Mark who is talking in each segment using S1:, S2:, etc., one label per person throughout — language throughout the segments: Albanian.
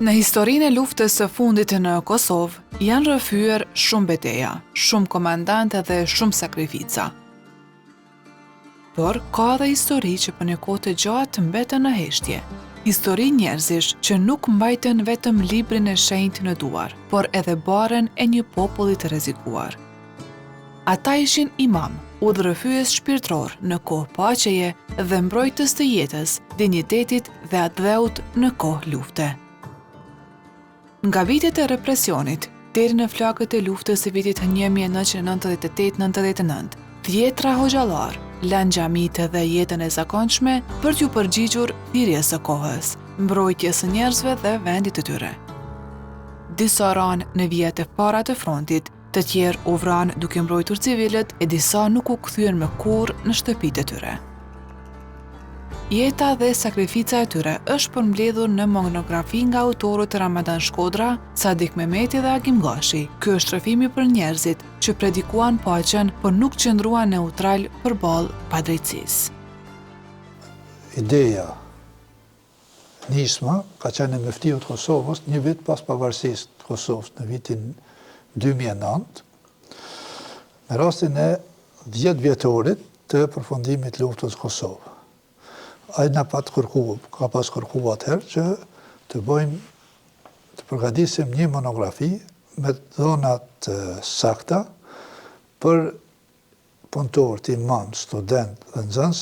S1: Në historinë e luftës së fundit në Kosovë janë rrëfyer shumë betejë, shumë komandantë dhe shumë sakrifica. Por ka edhe histori që për një kohë të gjatë mbetën në heshtje. Histori njerëzish që nuk mbajtën vetëm librin e shenjtë në duar, por edhe barën e një populli të rrezikuar. Ata ishin imam, udhërrëfyes shpirtëror në kohë paqeje dhe mbrojtës të jetës, dinjitetit dhe atdheut në kohë lufte. Nga vitet e represionit, deri në flakët e luftës së vitit 1998-99, dhjetra hoxhallar lanë xhamitë dhe jetën e zakonshme për t'ju përgjigjur thirrjes së kohës, mbrojtjes së njerëzve dhe vendit të tyre. Disa ranë në vijat e para të frontit, të tjerë u vranë duke mbrojtur civilët e disa nuk u kthyen më kurrë në shtëpitë e tyre. Jeta dhe sakrifica e tyre është përmbledhur në monografi nga autorët Ramadan Shkodra, Sadik Mehmeti dhe Agim Gashi. Ky është rrëfimi për njerëzit që predikuan paqen, por nuk qëndruan neutral përballë padrejtësisë.
S2: Ideja nisma ka qenë në Muftiu të Kosovës një vit pas pavarësisë të Kosovës në vitin 2009, me rastin e 10 vjetorit të përfundimit luftës Kosovë. Ai na ka pas kërkuar atëherë që të përgatisim një monografi me dhona të sakta për punëtorët, imam, student dhe nxënës,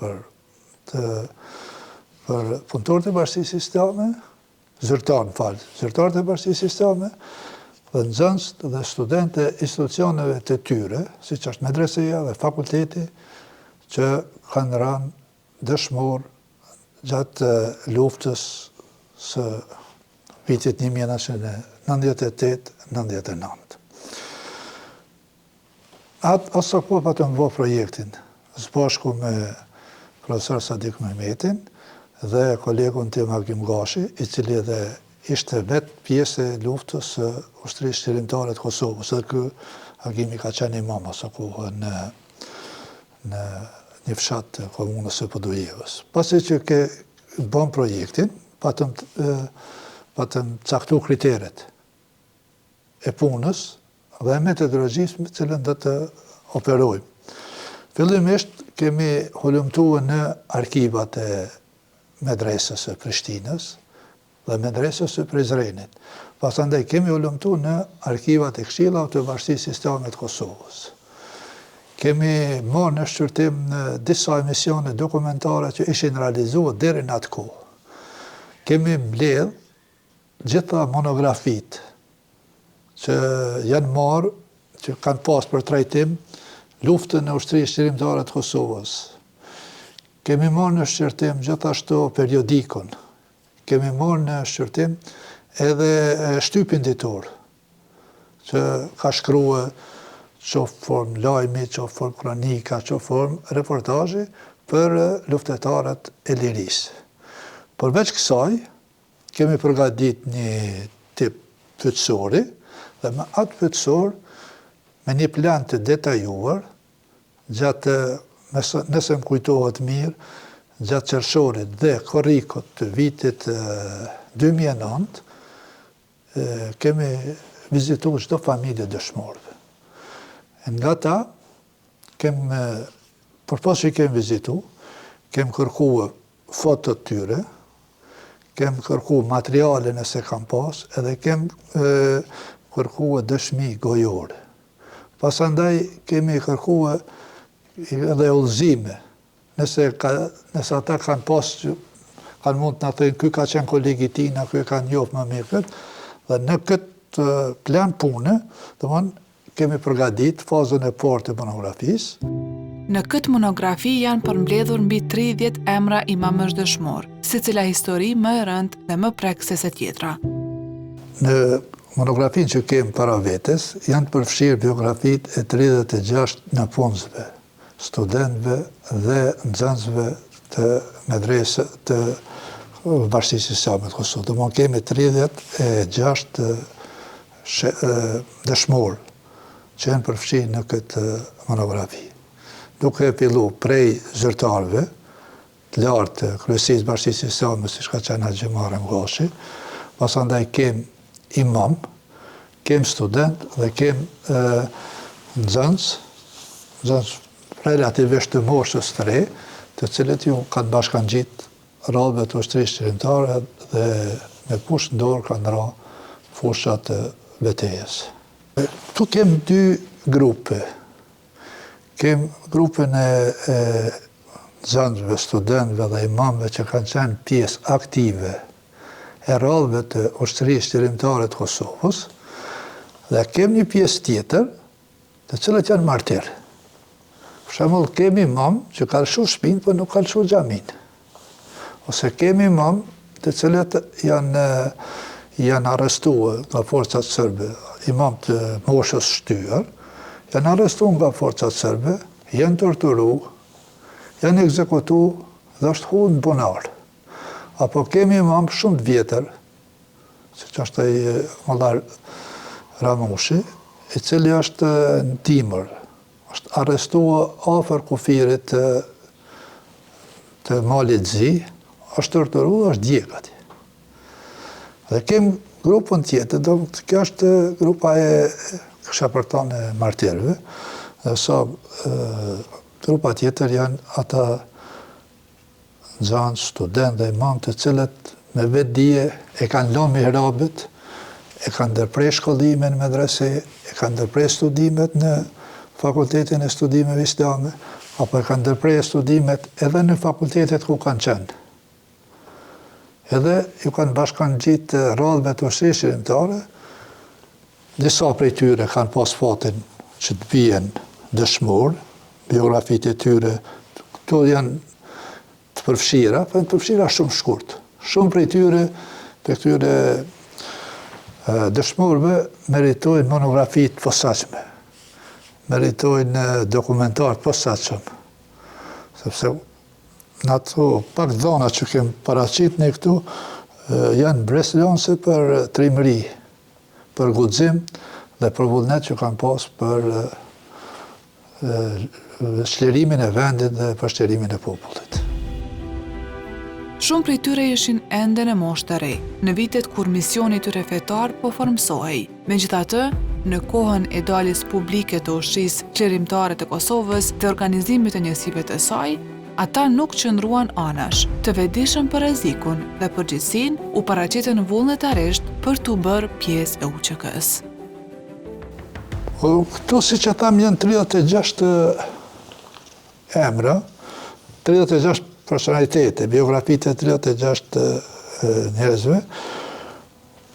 S2: për punëtorët e Bashkisë Islame, zyrtarët e Bashkisë Islame, dhe nxënës dhe studentë e institucioneve të tyre, siç është medreseja dhe fakulteti, që kanë rënë dëshmor gjatë luftës së vitit 1998-99. Asa po patëm vë projektin, së bashku me profesor Sadik Mehmetin dhe kolegun tim Agim Gashi, i cili edhe ishte vetë pjesë e luftës së ushtrisë qërimtare të Kosovës, dhe ky Agimi ka qenë imam asa kohë në një fshat të komunës së Podujevës. Pasi që ke bën projektin, patëm caktu kriteret e punës dhe metodologjisë me cilën do të operojmë. Fillimisht kemi hulumtuar në arkivat e medresës së Prishtinës dhe medresës së Prizrenit. Pasandaj kemi hulumtuar në arkivat e këshillave të Bashkisë Islame të Kosovës. Kemi marrë në shqyrtim në disa emisione dokumentare që ishin realizuar deri në atë kohë. Kemi mbledh gjitha monografit që janë marrë, që kanë pas për trajtim luftën e ushtrisë qërimtare të Kosovës. Kemi marrë në shqyrtim gjithashtu periodikun. Kemi marrë në shqyrtim edhe shtypin ditor, që ka shkruar qoftë formë lajmi, qoftë formë kronika, qoftë formë reportazhi për luftetarët e lirisë. Përveç kësaj, kemi përgatit një tip pyetësori, dhe me atë pyetësor, me një plan të detajuar, gjatë, nëse më kujtohet mirë, gjatë qershorit dhe korrikut të vitit 2009, kemi vizituar çdo familje dëshmorëve. Nga ta, përpos që kemi vizitu, kemi kërkuar fotot tyre, kemi kërkuar materiale nëse kam pas, edhe kemi kërkuar dëshmi gojore. Pasandaj kemi kërkuar edhe udhëzime, nëse ata kanë pas, kanë mund të na thënë, ky ka qenë kolegi tina, ky kanë njohur më mirë këtë, dhe në këtë plan pune, domthonë, kemi përgatit fazën e parë të monografisë.
S1: Në këtë monografi janë përmbledhur mbi 30 emra imamësh dëshmor, secila histori më e rëndë dhe më prekse se tjetra.
S2: Në monografinë që kemi para vetes, janë të përfshirë biografitë e 36 nëpunësve, studentëve dhe nxënësve të medresës të Bashkisë Islame të Kosovës. Domthonë kemi 36 dëshmorë që janë përfshirë në këtë monografi. Duke fillu prej zyrtarëve, të lartë të kryesisë Bashkisë Islame, siç ka qenë Haxhi Muharrem Gashi, pasandaj kem imam, kem student dhe kem nxënës relativisht të moshës të re, të cilët ju kanë bashkangjit radhëve të ushtrisë qërimtare dhe me pushtë dorë kanë ra fushat të betejës. Tu kem dy grupe. Kem grupën e nxënësve, studentëve dhe imamëve që kanë qenë pjesë aktive e radhëve të ushtrisë qërimtare të Kosovës, dhe kem një pjesë tjetër, të cilët janë martirë. Për shembull, kemi imam që ka lëshu shtëpinë, por nuk ka lëshu xhamin. Ose kemi imam të cilët janë arrestuar nga forcat serbe, imam të moshës shtyr, janë arrestuar nga forcat serbe, janë torturuar, janë ekzekutuar dhe është hunë në bunar. Apo kemi imam shumë të vjetër, siç është ai Mollar Ramushi, i cili është në Timër, është arrestuar afër kufirit të Malit Zi, është torturuar, është djeg atje. Dhe kem grupën tjetër, kjo është grupa e këshapërtan e martirëve, dhe sa grupa tjetër janë ata nxënës, student dhe imam të cilët me vetë dije e kanë lënë mihrabet, e kanë ndërprej shkollimin në medrese, e kanë ndërprej studimet në Fakultetin e Studimeve Islame, apo e kanë ndërprej studimet edhe në fakultetet ku kanë qenë. Edhe ju kanë bashkangjit radhëve të ushtrisë qërimtare, disa prej tyre kanë pas fatin që të bien dëshmor, biografitë e tyre, këto janë të përfshira, po janë të përfshira shumë shkurt. Shumë prej tyre, për këtyre dëshmorëve meritojnë monografi të posaçme, meritojnë dokumentar të posaçëm, sepse në ato pak dhona që kemë paraqit në këtu, janë breslonse për trimëri, për guxim dhe për vullnet që kanë pas për shlirimin e vendit dhe për shlirimin e popullit.
S1: Shumë prej tyre ishin ende në moshë të re, në vitet kur misioni tyre fetar po formsohej. Megjithatë, në kohën e daljes publike të ushtrisë qërimtare të Kosovës dhe organizimit të njësive të saj, ata nuk qëndruan anash, të vetëdijshëm për rrezikun dhe përgjegjësinë u paraqitën vullnetarisht për t'u bërë pjesë e UÇK-s.
S2: Këto, siç e tham, janë 36 emra, 36 personalitete, biografitë e 36 njerëzve,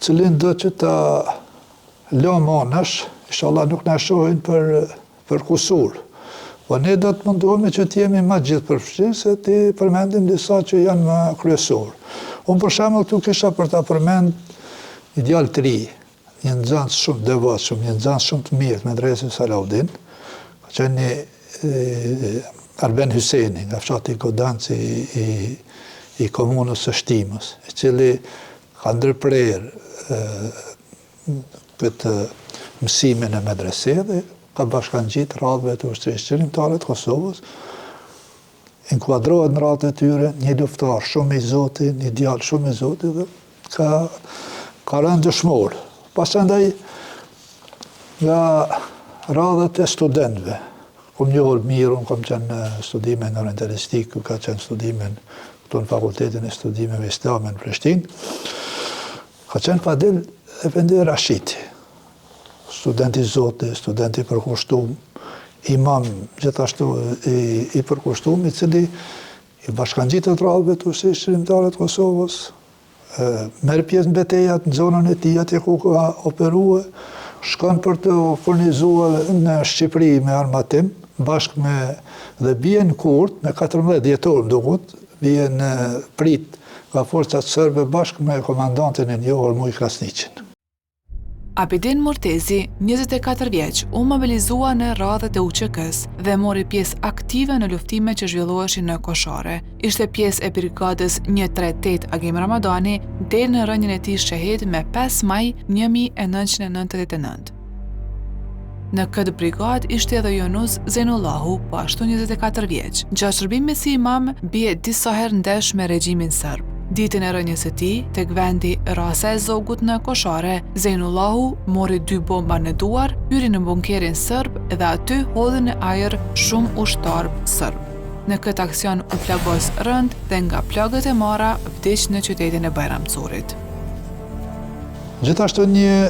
S2: cilin do që ta lëmë anash, inshallah nuk na shohin për kusur. Po ne do të mundohemi që t'jemi ma gjithë përfshirë, se t'i përmendim disa që janë më kryesor. Unë për shembull këtu kisha për ta përmend një djalë të ri, një nxënës shumë devotshëm, një nxënës shumë të mirë, medresës Salaudin, ka qenë Arben Hyseni, nga fshati Godanci i komunës së Shtimës, i cili ka ndërprerë këtë mësimin e medrese dhe ka bashkangjit radhëve të ushtrisë qërimtare të Kosovës, inkuadrohet në radhët e tyre një luftar shumë i Zotit, një djalë shumë i Zotit, dhe ka rënë dëshmor. Pasandaj nga radhët e studentëve, kom njohur mirë, unë kom qenë në studime në orientalistik, ku ka qenë studime këtu në Fakultetin e Studimeve Islame në Prishtinë, ka qenë Fadil Efendi Rashiti, studenti Zotit, studenti i përkushtuar, imam gjithashtu i përkushtuar, i cili i bashkangjitet radhëve të ushtrisë qërimtare të Kosovës, merr pjesë në betejat në zonën e tij atje ku ka operuar, shkon për të furnizuar në Shqipëri me armatim, bashkë me dhe bie në Kurt me 14 dhjetor mduket, bie në prit nga forcat serbe bashkë me komandantin e njohur Muj Krasniqin.
S1: Abidin Mortezi, 24 vjeç, u mobilizua në radhët e UÇK-s dhe mori pjesë aktive në luftime që zhvilloheshin në Koshare. Ishte pjesë e brigadës 138 Agim Ramadani deri në rënien e tij shehid me 5 maj 1999. Në këtë brigad ishte edhe Jonus Zenullahu, po ashtu 24 vjeç. Gjatë shërbimit si imam, bie disa herë ndesh me regjimin serb. Ditën e rënies së tij, tek vendi rasa e zogut në Koshare, Zenullahu mori 2 bomba në duar, hyri në bunkerin serb dhe aty hodhi në ajër shumë ushtar serb. Në këtë aksion u plagos rënd dhe nga plagët e marra vdiq në qytetin e Bajramcurit.
S2: Gjithashtu një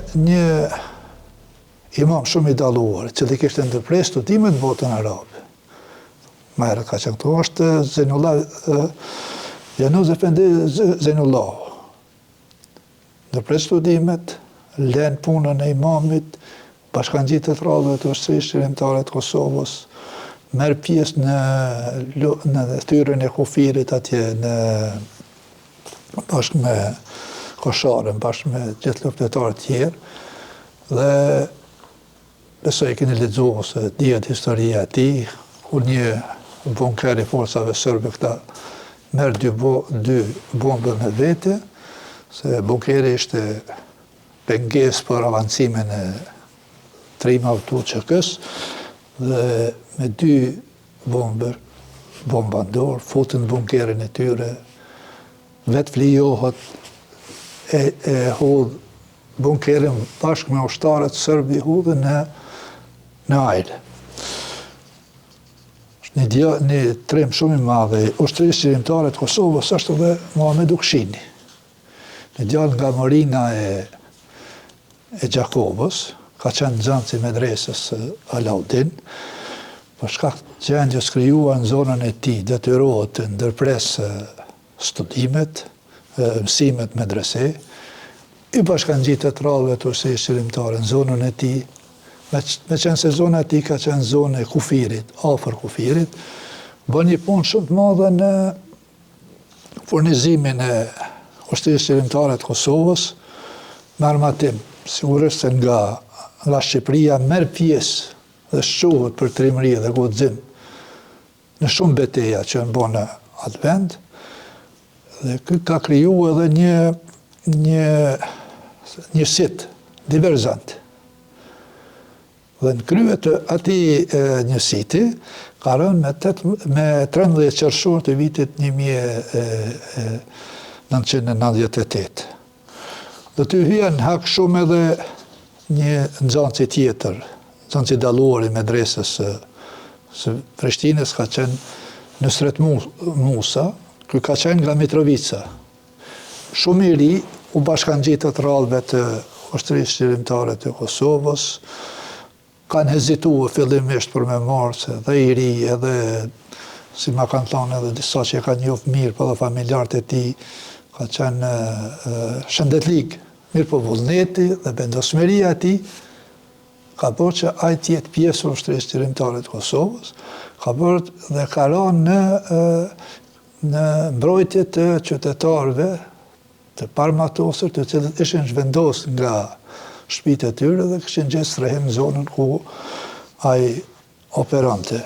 S2: imam shumë i dalluar, që i kishte ndërprer studimet në botën arabe. Më herët ka qenë këtu, është Jonus Efendi Zenullahu. Ndërprer studimet, lën punën e imamit, bashkangjit të rradhëve të Ushtrisë Shërimtare të Kosovës, merr pjesë në thyrjen e kufirit atje bashkë me Kosharen, bashkë me gjithë luftëtarët tjerë, dhe besoj keni lexuar se dihet historia e tij, kur një bunker i forcave serbe këta merr 2 bombe me vete, se bunkeri ishte pengesë për avancimin e trimave të UÇK-s, dhe me 2 bomba në dorë, futën bunkerin e tyre, vetë flijohet, e hodh bunkerin bashkë me ushtarët sërbi hodhë në ajle. Një trim shumë i madhe i Ushtrisë Shërimtare të Kosovës është edhe Muhamet Ukshini. Një djalë nga Marina e Gjakovës, ka qenë nxënës i medresës Alaudin, për shkak të gjendjes krijuar në zonën e tij, detyrohet të ndërpresë studimet, mësimet medrese, i bashkangjitë të rradhëve të Ushtrisë Shërimtare në zonën e tij, me qenë se zona e tij ka qenë zonë e kufirit, afër kufirit, bën një punë shumë të madhe në furnizimin e Ushtrisë Shërimtare të Kosovës, me armatim, sigurisht se nga Shqipëria merr pjesë dhe shquhet për trimëri dhe guxim në shumë betejë që janë bërë në atë vend, dhe ky ka krijuar edhe një sit diverzant. Dhe në krye të atij njësiti ka rënë me 13 qershor të vitit 1998. Dhe ty hyen hak shumë edhe një nxënës tjetër, nxënës i dalluar i medresës së Prishtinës, ka qenë Nusret Musa, ky ka qenë nga Mitrovica. Shumë i ri, u bashkangjit të rradhëve të Ushtrisë Shërimtare të Kosovës, kanë hezituar fillimisht për me marrë, se dhe i ri, edhe, si ma kanë thonë edhe disa që kanë njohur mirë, po dhe familjarët e tij, ka qenë shëndetlik, mirë po vullneti dhe vendosmëria e tij, ka bërë që ai të jetë pjesë e Ushtrisë Shërimtare të Kosovës, ka bërë dhe ka rënë në mbrojtje të qytetarëve të parmatosur, të cilët ishin zhvendosur nga shtëpitë e tyre dhe kishin gjetur strehim në zonën ku ai operante.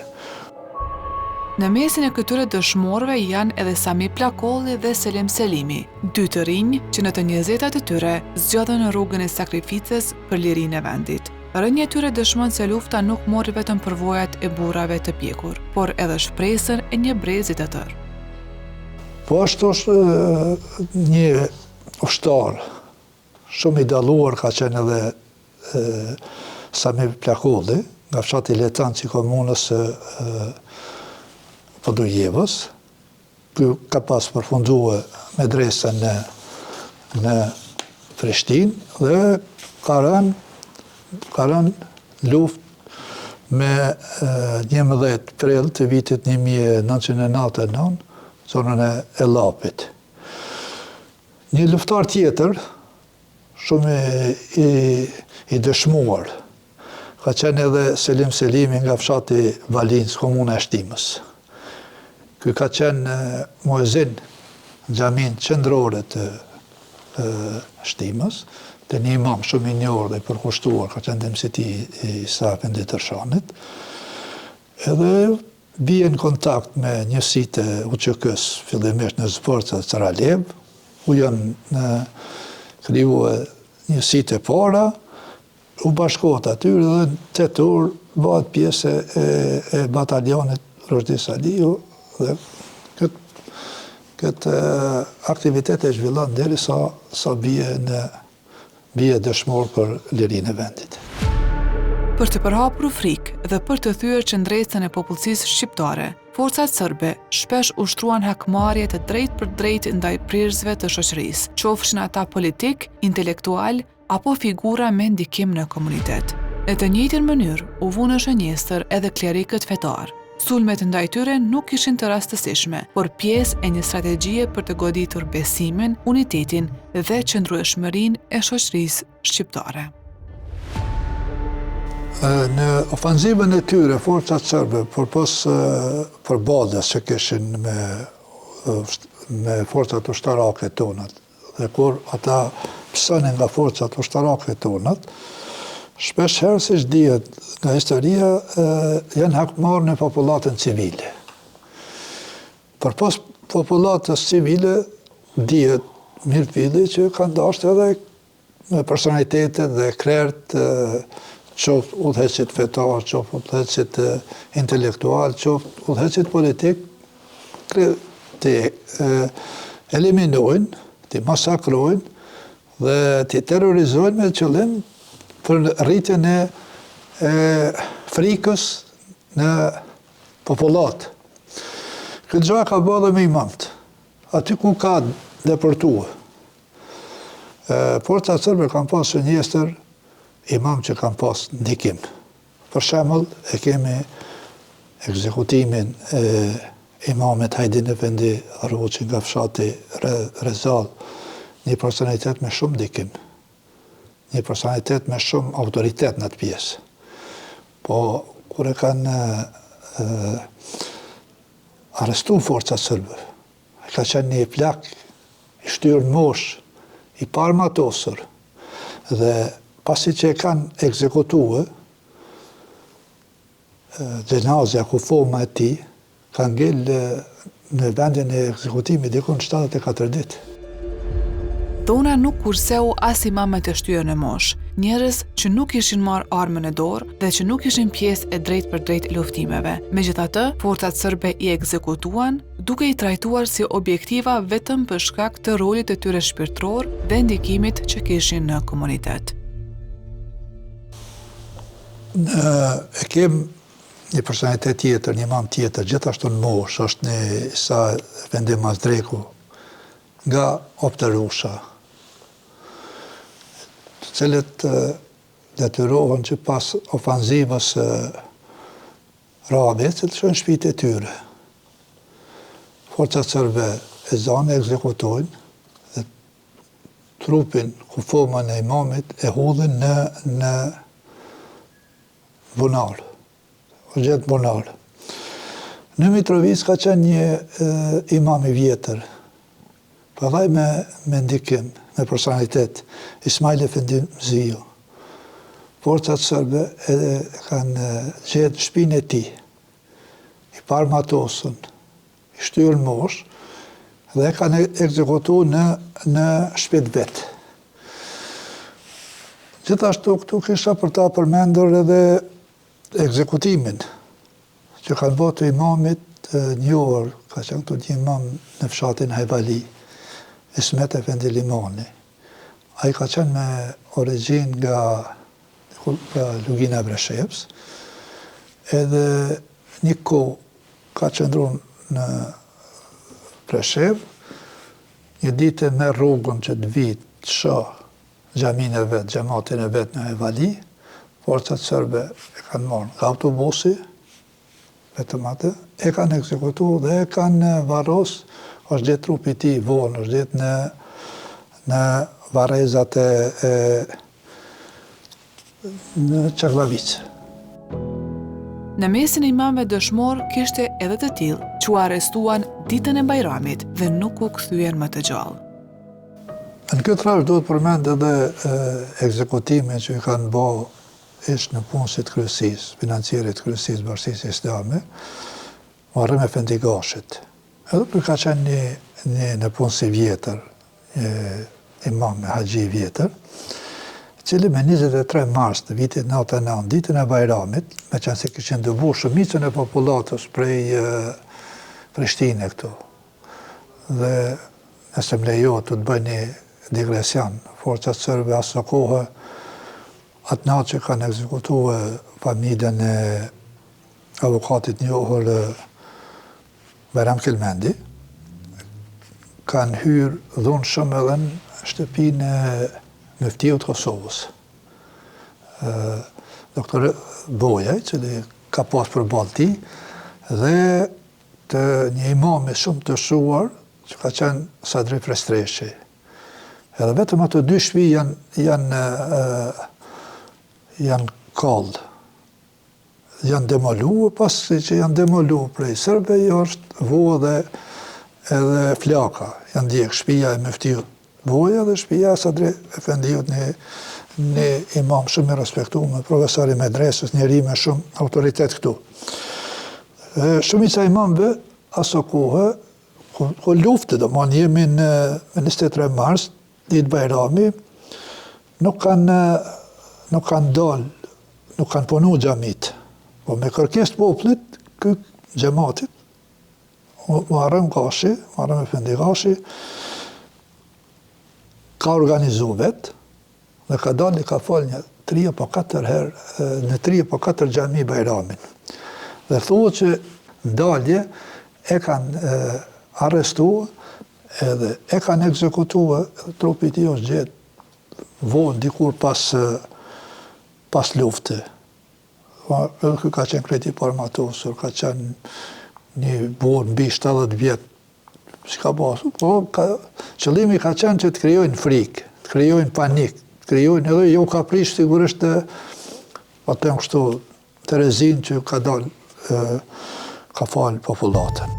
S1: Në mesin e këtyre dëshmorëve janë edhe Sami Plakolli dhe Selim Selimi, 2 të rinj që në të 20-tat e tyre zgjodhen në rrugën e sakrificës për lirinë e vendit. Rënja e tyre dëshmon se lufta nuk mori vetëm përvojat e burrave të pjekur, por edhe shpresën e një brezi të tërë.
S2: Po ashtu është një ushtar shumë i dalluar, ka qenë edhe Sami Plakolli, nga fshati Letanci i komunës Podujevës. Ky ka pas përfunduar medresën në Prishtinë dhe ka rënë luftë me 11 prill të vitit 1999, zonën e Ellapit. Një luftar tjetër, shumë i dëshmuar, ka qenë edhe Selim Selimi nga fshati Valinës, komuna e Shtimës. Ky ka qenë muezin në xhaminë qendrore të Shtimës, dhe një imam shumë i njohur dhe i përkushtuar, ka qenë dëmësiti i Efendit Tërshanit, edhe bie në kontakt me njësitë e UÇK-s, fillimisht në Zvorca dhe Caralev, u janë krijuar njësitë e para, u bashkohet aty dhe në tetor bëhet pjesë e batalionit Rojdi Saliu dhe këtë aktivitet e zhvillon deri sa bie dëshmor për lirinë e vendit.
S1: Për të përhapur frikë dhe për të thyer qendresën e popullsisë shqiptare, forcat serbe shpesh ushtruan hakmarrje të drejtë për drejtë ndaj prirësve të shoqërisë, qofshin ata politik, intelektual apo figura me ndikim në komunitet. Në të njëjtën mënyrë u vunë në shënjestër edhe klerikët fetar. Sulmet ndaj tyre nuk ishin të rastësishme, por pjesë e një strategjie për të goditur besimin, unitetin dhe qëndrueshmërinë e shoqërisë shqiptare.
S2: Në ofanzivën e tyre, forcat serbe, përballës që kishin me forcat ushtarake tonat, dhe kur ata pësonin nga forcat ushtarake tonat, shpesh herë si dihet nga historia, janë hakmarrë në popullatën civile. Përpos popullatës civile, dihet mirë pili që kanë dashur edhe me personalitetet dhe krerët, qoftë udhëheqësit fetar, qoftë udhëheqësit intelektual, qoftë udhëheqësit politik, të eliminojnë, të masakrojnë dhe të terrorizojnë me qëllim për rritjen e frikës në popullat. Këtë gjë ka bërë dhe me imamt. Aty ku ka deportuar. Forcat serbe kanë pas shënjestër imam që kanë pas ndikim. Për shembull, e kemi ekzekutimin e imamit Hajdin Efendi Arroqi nga fshati Rezall, një personalitet me shumë ndikim, një personalitet me shumë autoritet në atë pjesë. Po, kur e kanë arrestu forcat serbe, ka qenë një plak, i shtyrë në mosh, i parmatosur, dhe pasi që e kanë ekzekutuar, gjenazja ku forma e tij, kanë ngel në vendin e ekzekutimit dikon 74 ditë.
S1: Dhuna nuk kurseu as imamet e shtyrë në mosh, njerëz që nuk ishin marrë armën e dorë dhe që nuk ishin pjesë e drejtë për drejtë luftimeve. Megjithatë, forcat serbe i ekzekutuan, duke i trajtuar si objektiva vetëm për shkak të rolit të tyre shpirtëror dhe ndikimit që kishin në komunitet.
S2: E kem një personalitet tjetër, një imam tjetër, gjithashtu në mosh, është një Isa Efendi Mazdreku, nga Opterusha, të cilët detyrohen që pas ofanzivës Rabit, që të shënë shtëpitë e tyre. Forcat serbe e zanë e ekzekutojnë dhe trupin ku formën e imamit e hudhin në bunar, o gjetë bunar. Në Mitrovic ka qenë një imam i vjetër, përdhaj me ndikim, me personalitet, Ismail Efendi Mzio. Forcat serbe kanë gjetë shtëpinë e tij, i parmatosën, i shtyrë në mosh, dhe kanë ekzekutuar në shtëpitë vet. Gjithashtu këtu kisha për ta përmendur edhe ekzekutimin që kanë bërë të imamit një orë, ka qenë këtu një imam në fshatin Hajvali, Ismet Efendi Limani. Ai ka qenë me origjinë nga Lugina e Breshevs, edhe një kohë ka qëndruar në Breshev, një ditë me rrugën që të vit të shoh xhamin e vet, xhamatin e vet në Hajvali, forcat serbe e kanë marrë nga autobusi, vetëm atë, e kanë ekzekutuar dhe e kanë varros, është gjetë trupi i tij vonë, është gjetë në varrezat në Çarllavic.
S1: Në mesin e imamëve dëshmor kishte edhe të tillë që u arrestuan ditën e Bajramit dhe nuk u kthyen më të gjallë.
S2: Në këtë rast duhet përmend edhe ekzekutimin që i kanë bërë ish në punësit kryesisë, financierit kryesisë Bashkisë Islame, Muharrem Efendi Gashit. Edhe për ka qenë një në punësi vjetër, imam me haxhi vjetër, cili me 23 mars të vitit 99, ditën e Bajramit, me qenë se kishin dëbu shumicën e popullatës prej Prishtinë këtu. Dhe nëse më lejohet të bëj një digresion, forcat serbe asë kohë, atë natë që kanë ekzekutuar familjen e avokatit njohur Bajram Kelmendi, kanë hyrë dhunshëm edhe në shtëpinë e Muftiut Kosovës. Doktor Bojaj, cili ka pas përballë tij, dhe të një imami shumë të shuar, që ka qenë Sadri Prestreshi. Edhe vetëm ato dy shtëpi janë kallë. Janë demoluar, pasi që janë demoluar prej Serbe, është vo edhe flaka. Janë ndjek shtëpia e Muftiut Boja dhe shtëpia e Sadri Efendiut, një imam shumë i respektuar, profesor i medresës, njeri me shumë autoritet këtu. Shumica imamëve aso kohë, ku luftë, do më jemi në 23 mars, ditë Bajrami, nuk kanë dalë, nuk kanë punu xhamit. Po me kërkesë të popullit, ky xhamatit, Muharrem Gashi, Muharrem Efendi Gashi, ka organizu vetë, dhe ka dalë, ka falë një 3 apo 4 herë, në 3 apo 4 xhami Bajramin. Dhe thuhet që ndalje e kanë arrestuar, edhe e kanë ekzekutuar, edhe trupi i tij është gjetë vonë dikur pas lufte. Edhe ky ka qenë krejt i parmatosur, ka qenë një burr mbi 70 vjet. S'ka pasur, po qëllimi ka qenë që të krijojnë frikë, të krijojnë panik, të krijojnë edhe jo ka prish sigurisht atë kështu Terezin që ka dalë, ka falë popullatën.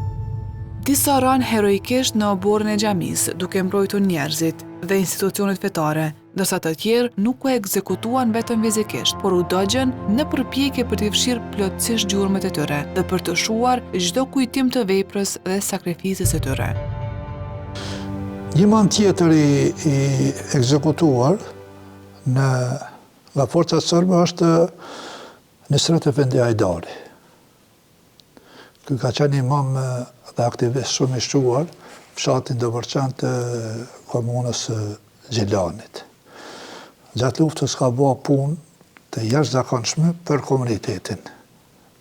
S1: Disa ranë heroikisht në oborrin e xhamisë, duke mbrojtur njerëzit dhe institucionet fetare, ndërsa të tjerë nuk u ekzekutuan vetëm fizikisht, por u dogjën në përpjekje për të fshirë plotësisht gjurmët e tyre dhe për të shuar çdo kujtim të veprës dhe sakrificës së tyre.
S2: Një man tjetër i ekzekutuar nga forcat serbe është Nusret Efendi Hajdari. Ky ka qenë imam dhe aktivist shumë i shuar, fshatin Dobërçan të komunës Gjilanit. Gjatë luftës ka bërë punë të jashtëzakonshme për komunitetin,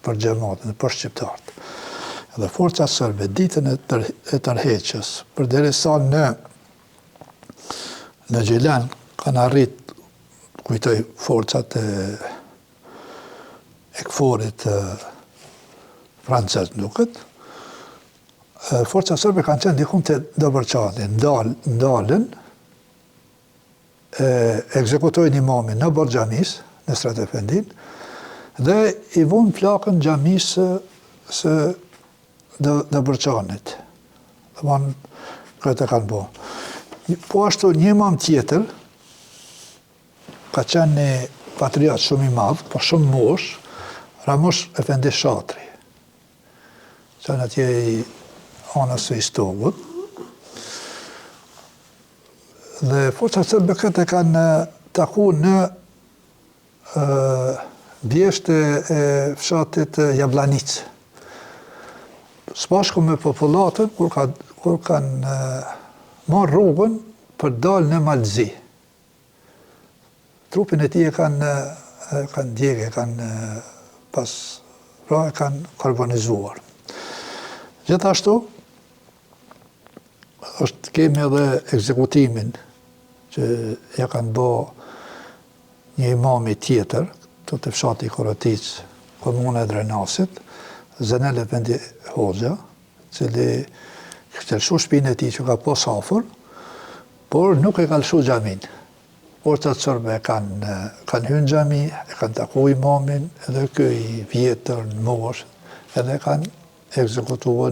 S2: për xhamatin, për shqiptarët. Dhe forcat serbe ditën e tërheqjes, përderisa në Gjilan kanë arrit, kujtoj forcat e KFOR-it francez duket, forcat serbe kanë qenë dikun të Dobërçani, ndalën, ekzekutojnë imamin në bord xhamis, në Nusret Efendin, dhe i vonë plakën xhamisë së Dobërçanit. Domthon këtë kanë bërë. Po ashtu një imam tjetër ka qenë një patriot shumë i madh, po shumë mosh, Ramush Efendi Shatri. Qenë atje i anës së Istogut. Dhe forcat serbe këtë kanë taku në bjeshtë e fshatit Jablanic. Sbashku me popullatën, kur kanë marrë rrugën për dalë në Malzi. Trupin e tij e kanë djegë, kanë karbonizuar. Gjithashtu, kemi edhe ekzekutimin që ja kanë bë një imami tjetër, të fshati Korotic, komuna e Drenasit, Zenel Efendi Hoxha, cili kështë lëshu shpinë e tij që ka pos afër, por nuk e ka lëshu xhamin. Forcat serbe kanë hyrë në xhami, e kanë taku imamin, edhe ky i vjetër në moshë, edhe kanë ekzekutuar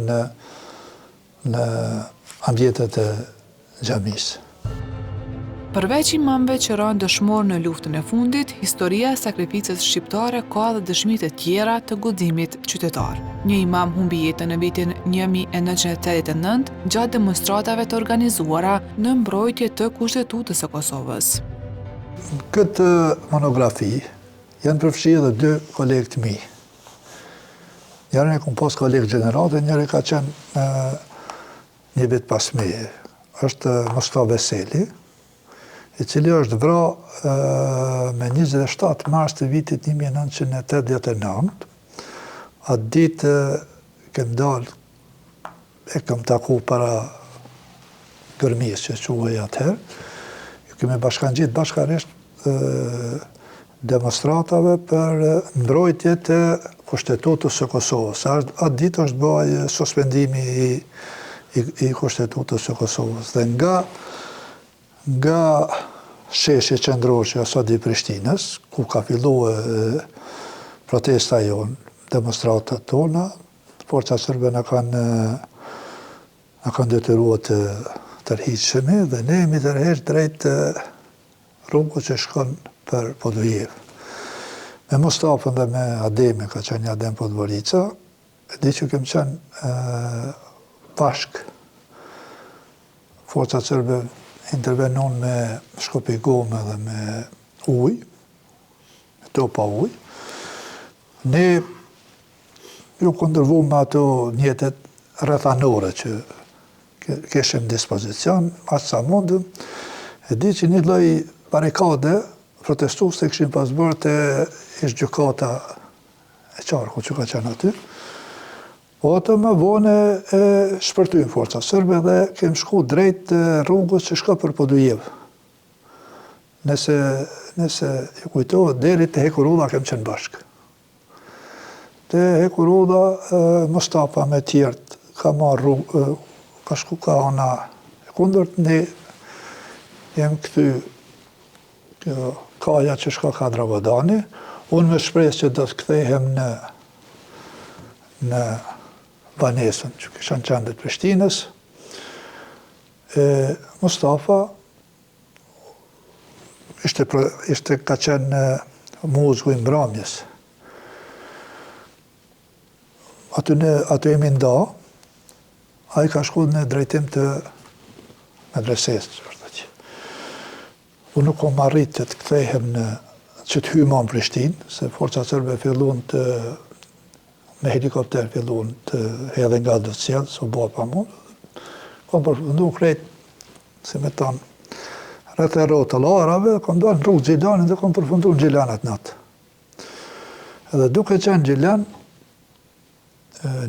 S2: në ambientet e xhamisë.
S1: Përveç imamëve që ranë dëshmor në luftën e fundit, historia e sakrificës shqiptare ka edhe dëshmitë e tjera të guximit qytetar. Një imam humbi jetën në vitin 1989 gjatë demonstratave të organizuara në mbrojtje të Kushtetutës së Kosovës.
S2: Në këtë monografi janë përfshirë edhe 2 kolegë të mi. Njërin e kom pas kolegë gjeneral dhe njëri ka qenë një vit pas meje. Është Mustafa Veseli, i cili është vra me 27 mars të vitit 1989. Atë ditë kem dalë, e kem taku para gërmis që quaj atëherë. Kemi bashkangjitë bashkarisht demonstratave për mbrojtje të Kushtetutës së Kosovës. Atë ditë është bëj suspendimi i Kushtetutës së Kosovës. Dhe nga sheshi qendror që asot i Prishtinës, ku ka fillu protesta jonë, demonstratat tona, forca sërbe në kanë detyruar të tërhiqemi dhe ne jemi tërheq drejt rrugës që shkon për Podujev. Me Mustafën dhe me Ademi, ka qenë një Adem Podgorica, di që kem qenë bashk. Forcat sërbe intervenon me shkopi gome dhe me ujë, me topa ujë. Ne ju kundërvu me ato mjetet rrethanore që keshim dispozicion, aqë sa mundëm, e di që një lloj barikade protestues të këshim pas bërë të ishtë gjykata e qarku që ka qenë aty. Po ato më vonë e shpërtujnë forca sërbe dhe kem shku drejt rrugës që shka për Podujev. Nëse ju kujtohet, deri te Hekurudha kem qenë bashkë. Te Hekurudha, Mustafa me tjertë ka marrë rrugë, ka shku ka ona e kundërt, ne jem këty kaja që shka ka Dragodani, unë me shpresë që do të kthehem në banesën që kishan qendër Prishtinës. Mustafa ka qenë muzgu i mbrëmjes. Aty jemi nda, a i ka shku në drejtim të medresesë. Unë nuk kom arrit të kthehem që të hyma në Prishtinë, se forca sërbe fillun me helikopter fillun të hedhe nga do të sjellë, s'u bë pa mund. Kom përfundu krejt, si me tanë, rreth e rrotullarave, kom dalë në rrugë Gjilanin dhe kom përfundu në Gjilan atë natë. Edhe duke qenë Gjilan,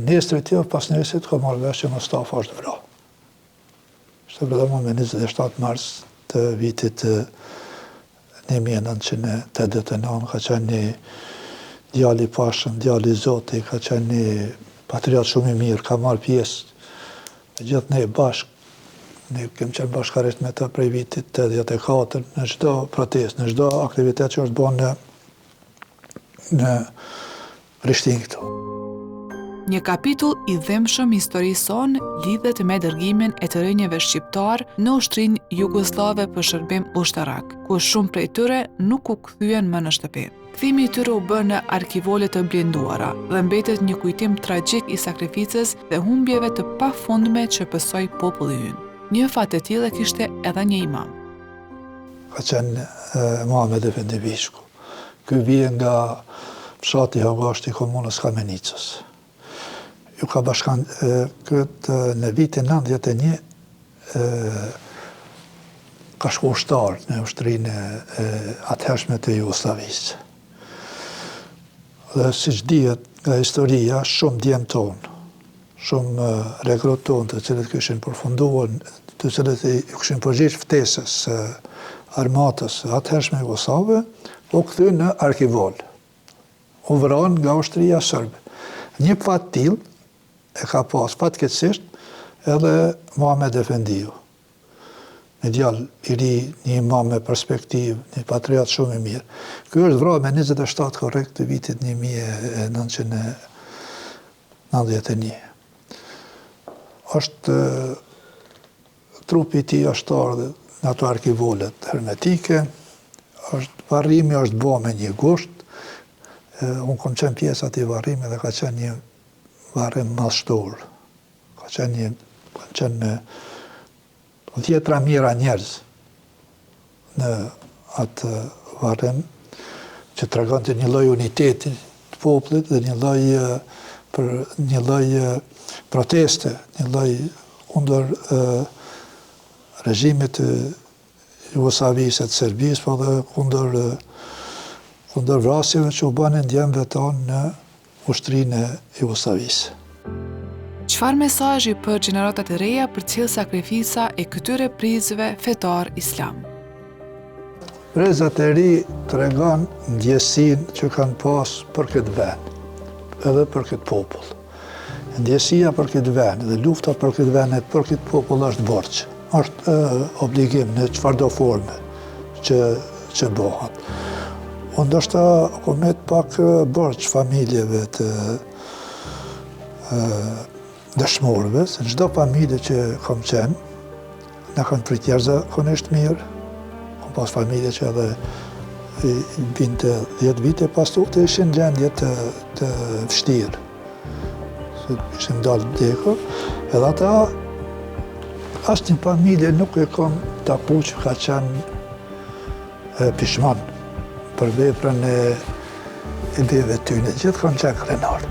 S2: nesër tjevë pas nesit ka marrë vesh që Mustafa është vra. Ishte vërdhëma me 27 mars të vitit 1989, ka qenë një djali pashën, djali zoti, ka qenë një patriot shumë i mirë, ka marrë pjesë me gjithë ne bashkë. Ne kem qenë bashkarisht me të prej vitit 84, në çdo protestë, në çdo aktivitet që është bën në Prishtinë këtu.
S1: Një kapitull i dhimshëm historisë sonë lidhet me dërgimin e të rinjeve shqiptar në ushtrinë jugoslave për shërbim ushtarak, ku shumë prej tyre nuk u kthyen më në shtëpi. Kthimi i tyre u bë në arkivole të blinduara dhe mbetet një kujtim tragjik i sakrificës dhe humbjeve të pafundme që pësoi populli ynë. Një fat e tillë kishte edhe një imam.
S2: Ka qenë Muhamet Efendi Vishku. Ky vjen nga fshati Hogashti i komunës Kamenicës. Ju ka bashkan këtë në vitin 91 ka shku ushtar në ushtrinë atëhershme të Jugosllavisë. Dhe siç dihet nga historia, shumë djemë tonë, shumë regrut tonë të cilët këshin përfunduar, të cilët këshin përgjigjë ftesës armatës atëhershme Jugoslave, u kthy në arkivol. U vranë nga ushtria sërbe. Një fat tillë e ka pas fatkeqësisht edhe Muhamet Efendiu. Një djalë i ri, një imam me perspektivë, një patriot shumë i mirë. Ky është vrarë me 27 korrekt të vitit 1991. Është trupi i tij është ardhur në ato arkivolet hermetike, varrimi është bërë me një gusht. Unë kom qenë pjesë atij varrimi dhe ka qenë një varrim madhështor. Ka qenë dhjetra mira njerëz në atë varrim që tregonte një lloj uniteti të popullit dhe një lloj proteste, një lloj kundër regjimit të Jugosllavisë, të Serbisë, po dhe kundër vrasjeve që u banin djemve tonë në ushtrinë e Jugosllavisë.
S1: Çfarë mesazhi për gjeneratat e reja përcjell sakrifisa e këtyre prizëve fetar islam?
S2: Prezat e ri tregon ndjesinë që kanë pas për këtë vend, edhe për këtë popull. Ndjesia për këtë vend dhe lufta për këtë vend e për këtë popull është borxh, është obligim në çfarëdo forme që bëhet. Unë ndoshta komet pak borxh familjeve të dëshmorëve, se çdo familje që kam qenë, na kanë prit jashtëzakonisht mirë. Kam pas familje që edhe binte 10 vite pas të ishin gjendje të vështirë. Se ishin dalë deko, edhe ata asnjë familje nuk e kam taku që ka qenë pishman për veprën e beve tyne. Gjithë kanë qenë krenarë.